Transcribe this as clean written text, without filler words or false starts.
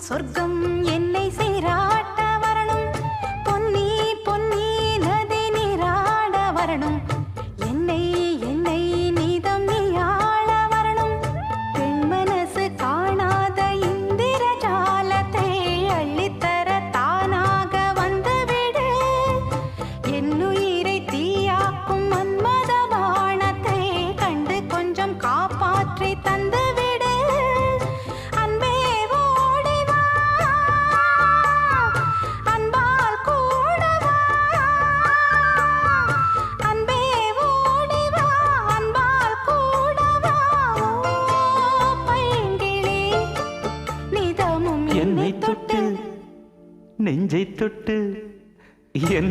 சொர்க்கம் என்னை சீராட்ட வரணும், பொன்னி பொன்னி நதி நீராட வரணும், என்னை என்னை நீதம் நீயாள வரணும். பெண் மனசு காணாத இந்திர ஜாலத்தை அள்ளித்தர தானாக வந்துவிடு. என்னுயிரை தீயாக்கும் மன்மத பாணத்தை கண்டு கொஞ்சம் காப்பாற்றி தந்துவிடு. அன்பே ஓடி வா, அன்பால் கூட வா. அன்பே ஓடி வா, அன்பால் கூட வா. ஓ பைங்கிளி, நிதமும் என்னை தொட்டு நெஞ்சை தொட்டு என்னை